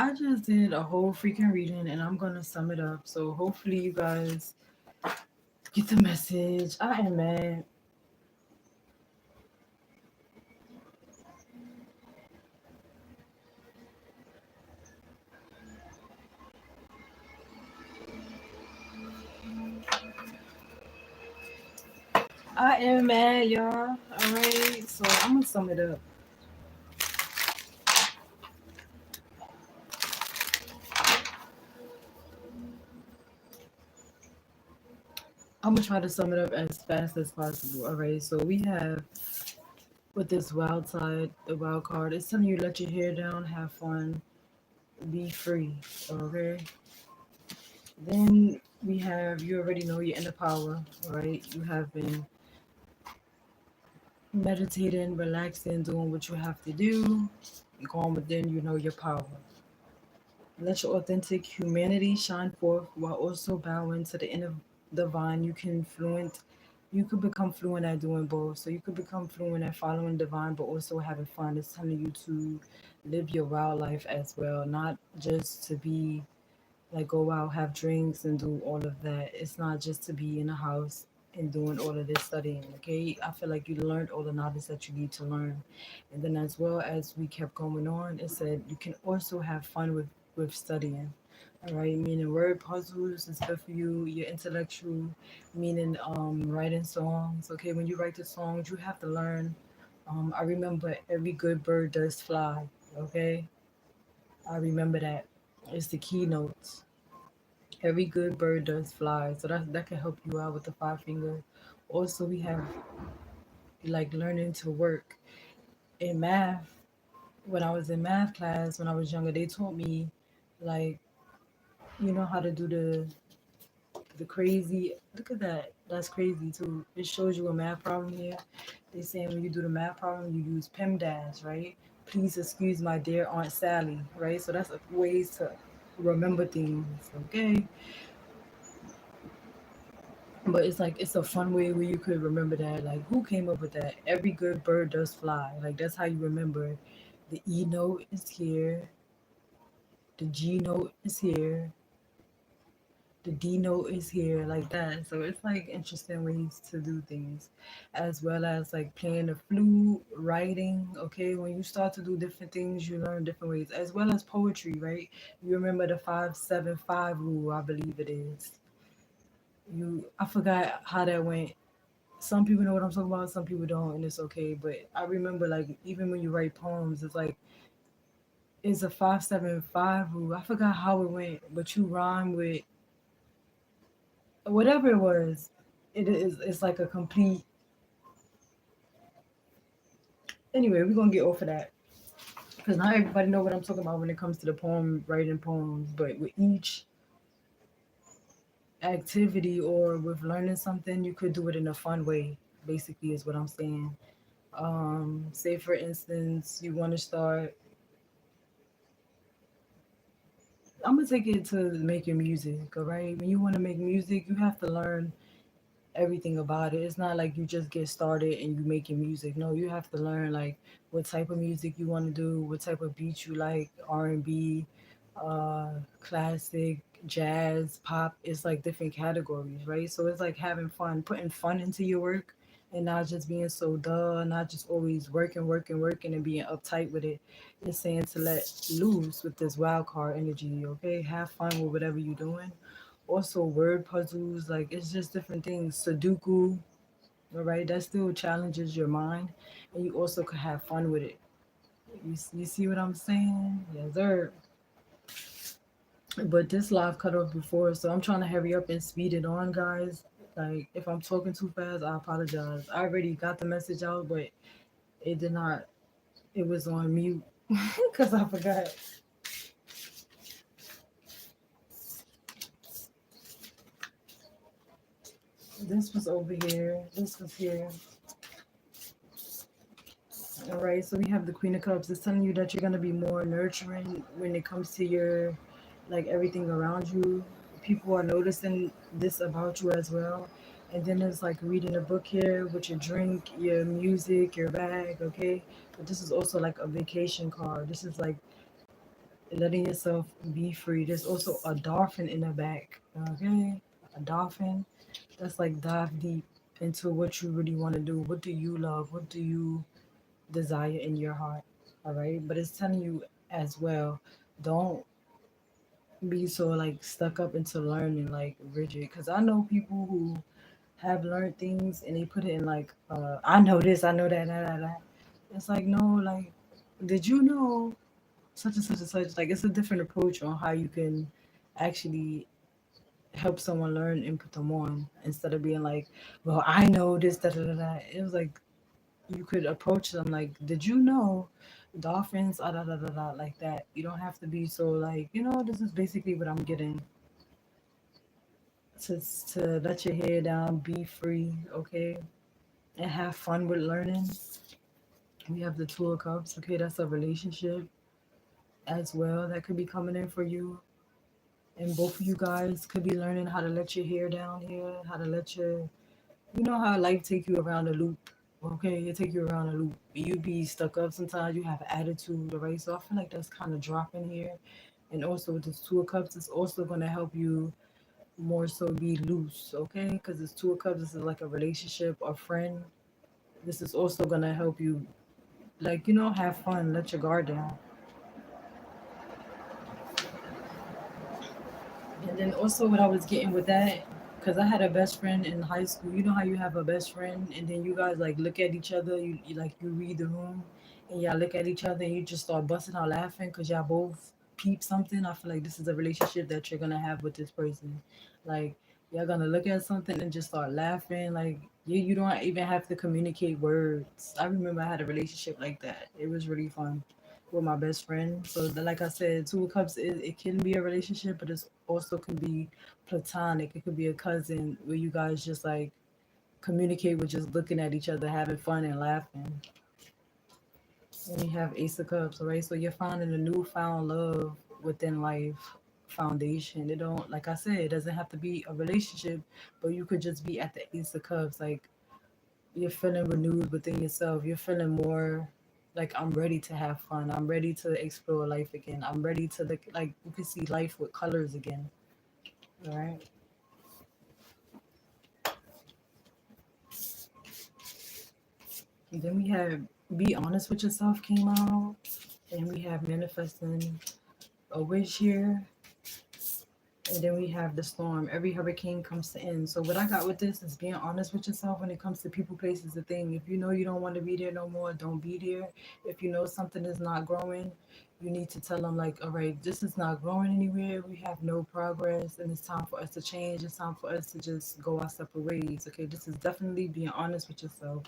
I just did a whole freaking reading and I'm gonna sum it up. So hopefully you guys get the message. I am mad. I am mad, y'all. Alright, so I'm gonna sum it up. I'm gonna try to sum it up as fast as possible. Alright, so we have with this wild side, the wild card, it's telling you let your hair down, have fun, be free. Okay. Then we have you already know your inner power, right? You have been meditating, relaxing, doing what you have to do, going within, you know your power. Let your authentic humanity shine forth while also bowing to the inner divine. You could become fluent at doing both. So you could become fluent at following divine, but also having fun. It's telling you to live your wild life as well, not just to be like go out, have drinks, and do all of that. It's not just to be in a house and doing all of this studying. Okay, I feel like you learned all the knowledge that you need to learn, and then as well as we kept going on, it said you can also have fun with studying. All right, meaning word puzzles is good for you. Your intellectual, meaning writing songs. Okay, when you write the songs, you have to learn. I remember every good bird does fly. Okay, I remember that. It's the keynotes. Every good bird does fly, so that can help you out with the five finger. Also, we have like learning to work in math. When I was in math class, when I was younger, they taught me like you know how to do the crazy. Look at that. That's crazy too. It shows you a math problem here. They saying when you do the math problem, you use PEMDAS, right? Please excuse my dear Aunt Sally, right? So that's ways to remember things. Okay, but it's like it's a fun way where you could remember that. Like who came up with that? Every good bird does fly. Like that's how you remember. The E note is here. The G note is here. The D note is here. Like that. So it's like interesting ways to do things, as well as like playing the flute, writing. Okay, when you start to do different things, you learn different ways, as well as poetry. Right? You remember the 5-7-5 rule? I believe it is. I forgot how that went. Some people know what I'm talking about, some people don't, and it's okay. But I remember, like, even when you write poems, it's like it's a 5-7-5 rule. I forgot how it went, but you rhyme with whatever it was. It is. It's like a complete. Anyway, we're gonna get off of that because not everybody know what I'm talking about when it comes to the poem writing poems. But with each activity or with learning something, you could do it in a fun way. Basically, is what I'm saying. Say for instance, you want to start I'm gonna take it to making music, all right? When you want to make music, you have to learn everything about it. It's not like you just get started and you making music. No, you have to learn like what type of music you want to do, what type of beats you like, R&B, classic, jazz, pop. It's like different categories, right? So it's like having fun, putting fun into your work and not just being so dull, not just always working and being uptight with it. It's saying to let loose with this wild card energy, okay? Have fun with whatever you're doing. Also, word puzzles, like it's just different things. Sudoku, all right? That still challenges your mind, and you also could have fun with it. You see what I'm saying? Yes, sir. But this live cut off before, so I'm trying to hurry up and speed it on, guys. Like, if I'm talking too fast, I apologize. I already got the message out, but it did not, it was on mute because I forgot. This was over here, this was here. All right, so we have the Queen of Cups. It's telling you that you're going to be more nurturing when it comes to your, like, everything around you. People are noticing this about you as well. And then there's like reading a book here with your drink, your music, your bag, okay? But this is also like a vacation card. This is like letting yourself be free. There's also a dolphin in the back. Okay, a dolphin. That's like dive deep into what you really want to do. What do you love? What do you desire in your heart? All right, but it's telling you as well. Don't be so like stuck up into learning like rigid. Because I know people who have learned things and they put it in like, I know this, I know that. It's like no, like, did you know such and such and such? Like, it's a different approach on how you can actually help someone learn and put them on instead of being like, well, I know this, da. It was like you could approach them like, did you know dolphins, like that. You don't have to be so like, this is basically what I'm getting to let your hair down, be free, okay, and have fun with learning. We have the Two of Cups, okay, that's a relationship as well that could be coming in for you. And both of you guys could be learning how to let your hair down here, how to let your, you know how life take you around a loop. Okay, it take you around a loop. You be stuck up sometimes. You have attitude, right? So I feel like that's kind of dropping here. And also with this Two of Cups, it's also gonna help you more so be loose, okay? Because this Two of Cups, this is like a relationship, a friend. This is also gonna help you, like, have fun, let your guard down. And then also what I was getting with that, because I had a best friend in high school. You know how you have a best friend and then you guys like look at each other, you like you read the room and y'all look at each other and you just start busting out laughing because y'all both peep something. I feel like this is a relationship that you're gonna have with this person. Like y'all gonna look at something and just start laughing. Like you don't even have to communicate words. I remember I had a relationship like that. It was really fun with my best friend. So, like I said, Two of Cups, it can be a relationship, but it also can be platonic. It could be a cousin where you guys just like communicate with just looking at each other, having fun and laughing. And you have Ace of Cups, right? So you're finding a newfound love within life foundation. It don't, like I said, it doesn't have to be a relationship, but you could just be at the Ace of Cups, like you're feeling renewed within yourself. You're feeling more like I'm ready to have fun. I'm ready to explore life again. I'm ready to look like you can see life with colors again. All right. And then we have be honest with yourself came out. And we have manifesting a wish here. And then we have the storm. Every hurricane comes to end. So what I got with this is being honest with yourself when it comes to people, places, the thing. If you know you don't want to be there no more, don't be there. If you know something is not growing, you need to tell them like, all right, this is not growing anywhere. We have no progress, and it's time for us to change. It's time for us to just go our separate ways. Okay, this is definitely being honest with yourself.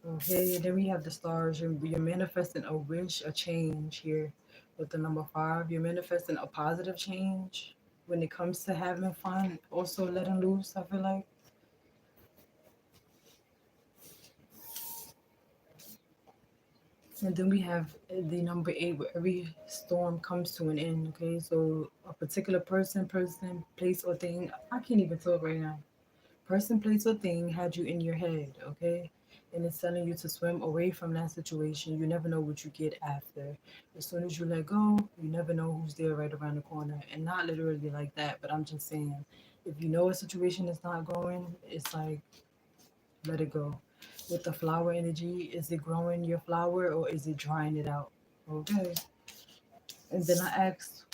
Okay, and then we have the stars. You're manifesting a wish, a change here with the number five. You're manifesting a positive change when it comes to having fun, also letting loose. I feel like. And then we have the number eight, where every storm comes to an end. Okay, so a particular person, place, or thing. I can't even talk right now. Person, place, or thing had you in your head, okay? And it's telling you to swim away from that situation. You never know what you get after. As soon as you let go, you never know who's there right around the corner. And not literally like that, but I'm just saying, if you know a situation is not growing, it's like, let it go. With the flower energy, is it growing your flower or is it drying it out? Okay. And then I asked,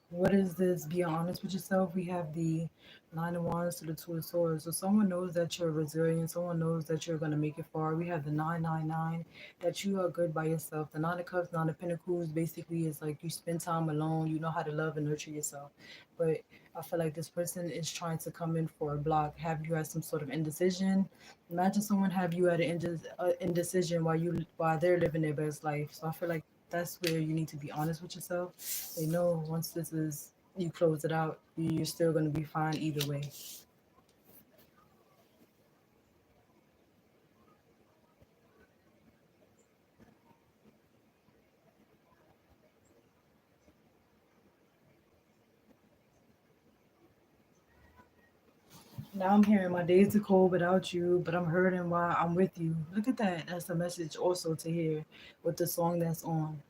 what is this? Be honest with yourself. We have the Nine of Wands to the Two of Swords. So someone knows that you're resilient. Someone knows that you're gonna make it far. We have the 999, that you are good by yourself. The Nine of Cups, Nine of Pentacles, basically is like you spend time alone. You know how to love and nurture yourself. But I feel like this person is trying to come in for a block, have you at some sort of indecision. Imagine someone have you at an indecision while they're living their best life. So I feel like that's where you need to be honest with yourself. They know once this is you close it out, you're still gonna be fine either way. Now I'm hearing my days are cold without you, but I'm hurting while I'm with you. Look at that. That's a message also to hear with the song that's on.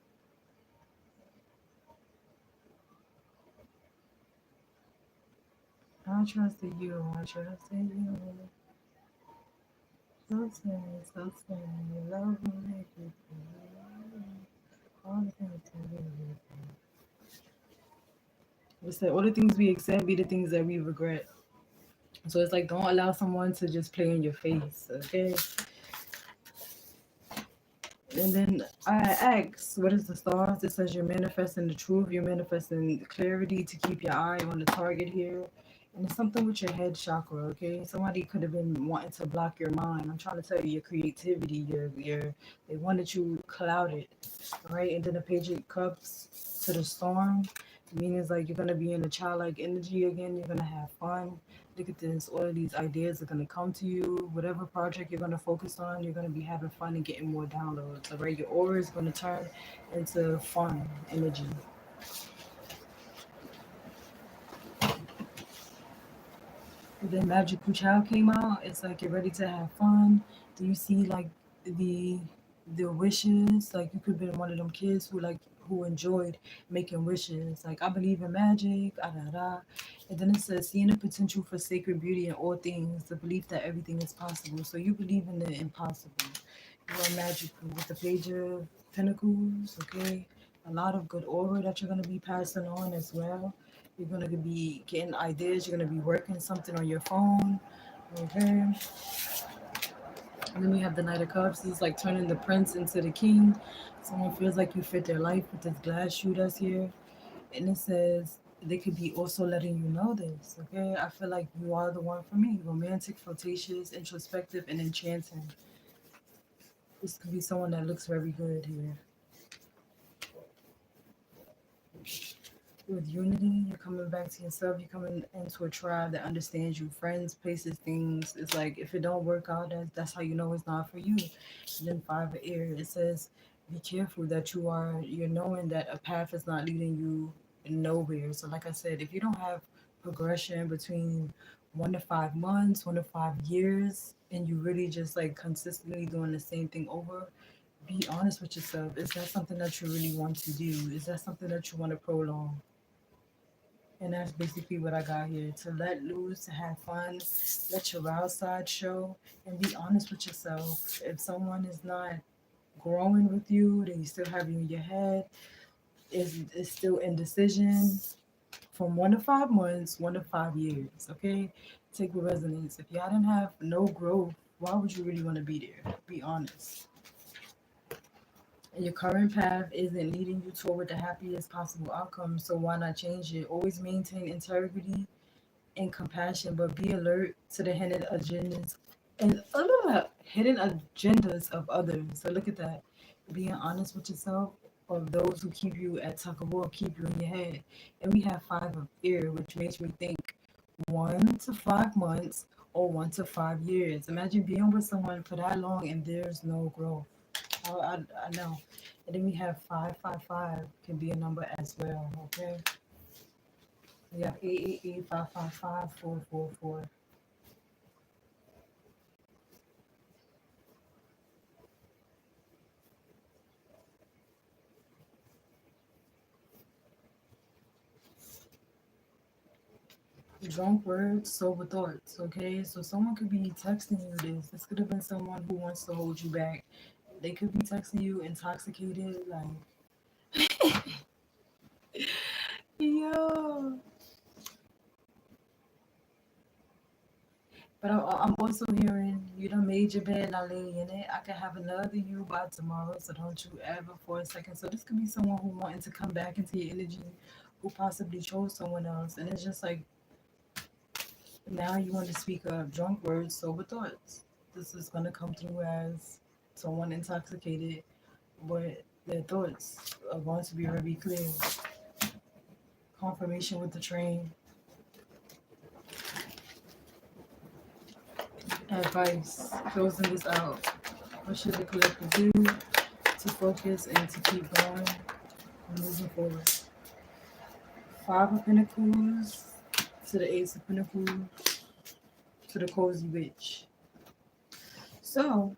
I trust in you. I trust in you. So say, so say, love will make you feel all the things that we do. We said all the things we accept be the things that we regret. So it's like don't allow someone to just play in your face, okay? And then I ask, what is the stars? It says you're manifesting the truth, you're manifesting clarity to keep your eye on the target here. And it's something with your head chakra, okay? Somebody could have been wanting to block your mind. I'm trying to tell you, your creativity, they wanted you clouded, right? And then the page of cups to the storm, meaning it's like you're gonna be in a childlike energy again, you're gonna have fun. Look at this, all of these ideas are going to come to you. Whatever project you're going to focus on, you're going to be having fun and getting more downloads. All right, your aura is going to turn into fun energy. And then Magical Child came out. It's like you're ready to have fun. Do you see like the the wishes? Like you could be one of them kids who enjoyed making wishes. Like I believe in magic, ah, da, da. And then it says seeing the potential for sacred beauty in all things, the belief that everything is possible. So you believe in the impossible. You are magical with the page of pentacles, okay? A lot of good aura that you're gonna be passing on as well. You're gonna be getting ideas. You're gonna be working something on your phone. Okay. And then we have the Knight of Cups. He's like turning the prince into the king. Someone feels like you fit their life with this glass shoe that's here. And it says they could be also letting you know this. Okay. I feel like you are the one for me. Romantic, flirtatious, introspective, and enchanting. This could be someone that looks very good here. With unity, you're coming back to yourself, you're coming into a tribe that understands you, friends, places, things. It's like if it don't work out, that's how you know it's not for you. And then five of air, it says be careful that you're knowing that a path is not leading you nowhere. So like I said, if you don't have progression between 1 to 5 months, 1 to 5 years, and you really just like consistently doing the same thing over, be honest with yourself. Is that something that you really want to do? Is that something that you want to prolong? And that's basically what I got here. To let loose, to have fun, let your wild side show, and be honest with yourself. If someone is not growing with you, then you still have you in your head, is still indecision from 1 to 5 months, 1 to 5 years. Okay? Take the resonance. If y'all didn't have no growth, why would you really want to be there? Be honest. And your current path isn't leading you toward the happiest possible outcome, so why not change it? Always maintain integrity and compassion, but be alert to the hidden agendas of others. So look at that. Being honest with yourself of those who keep you at tug of war, keep you in your head. And we have five of air, which makes me think 1 to 5 months or 1 to 5 years. Imagine being with someone for that long and there's no growth. I know. And then we have 555 can be a number as well. Okay. We have 888 555 444. Drunk words, sober thoughts. Okay. So someone could be texting you this. This could have been someone who wants to hold you back. They could be texting you intoxicated, like, yo. But I'm also hearing you done made your bed, now lay in it. I could have another you by tomorrow, so don't you ever for a second. So this could be someone who wanting to come back into your energy, who possibly chose someone else, and it's just like now you want to speak of drunk words, sober thoughts. This is gonna come through as someone intoxicated, but their thoughts are going to be very clear. Confirmation with the train. Advice. Closing this out. What should the collective do to focus and to keep going and moving forward? Five of Pentacles to the Ace of Pentacles to the Cozy Witch. So,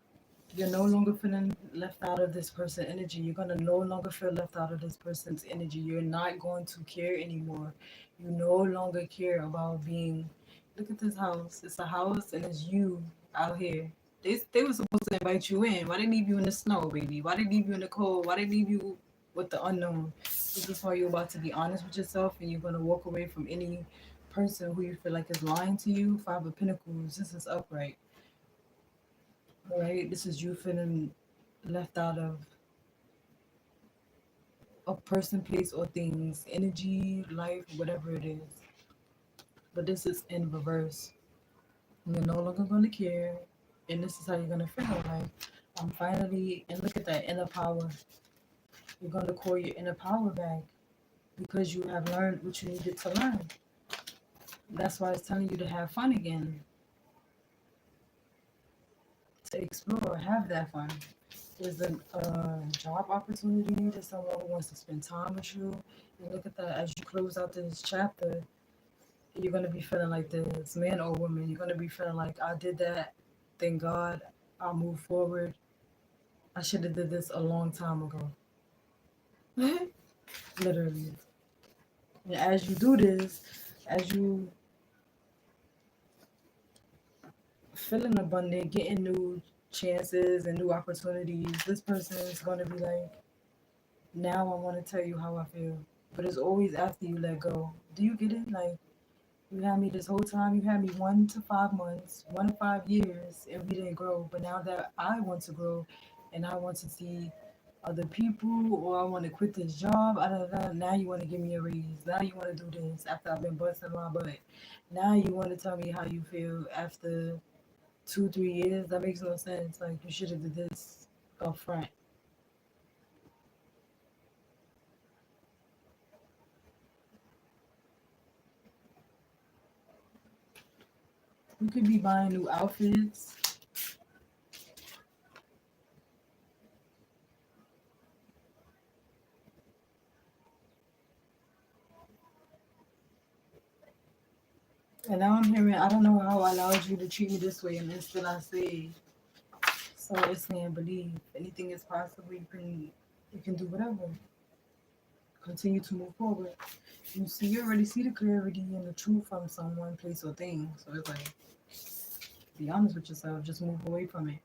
you're no longer feeling left out of this person's energy. You're going to no longer feel left out of this person's energy. You're not going to care anymore. You no longer care about being Look at this house. It's a house and it's you out here. They were supposed to invite you in. Why they leave you in the snow, baby? Why they leave you in the cold? Why they leave you with the unknown? This is why you're about to be honest with yourself and you're gonna walk away from any person who you feel like is lying to you. Five of Pentacles. This is upright. Alright? This is you feeling left out of a person, place, or things, energy, life, whatever it is. But this is in reverse. You're no longer going to care, and this is how you're going to feel. Like, I'm finally, and look at that inner power. You're going to call your inner power back because you have learned what you needed to learn. That's why it's telling you to have fun again, to explore, have that fun. There's a job opportunity. There's someone who wants to spend time with you. And look at that. As you close out this chapter, you're going to be feeling like this, man or woman. You're going to be feeling like, I did that. Thank God. I'll move forward. I should have did this a long time ago. Literally. And as you do this, as you feeling abundant, getting new chances and new opportunities, this person is going to be like, now I want to tell you how I feel. But it's always after you let go. Do you get it? Like, you had me this whole time. You had me 1 to 5 months, 1 to 5 years, and we didn't grow. But now that I want to grow and I want to see other people, or I want to quit this job, now you want to give me a raise. Now you want to do this after I've been busting my butt. Now you want to tell me how you feel after 2, 3 years. That makes no sense. Like, you should have did this up front. You could be buying new outfits. And now I'm hearing, I don't know how I allowed you to treat me this way, and then still I say. So it's saying, believe anything is possible. You can do whatever. Continue to move forward. You already see the clarity and the truth from someone, place, or thing. So it's like, be honest with yourself. Just move away from it.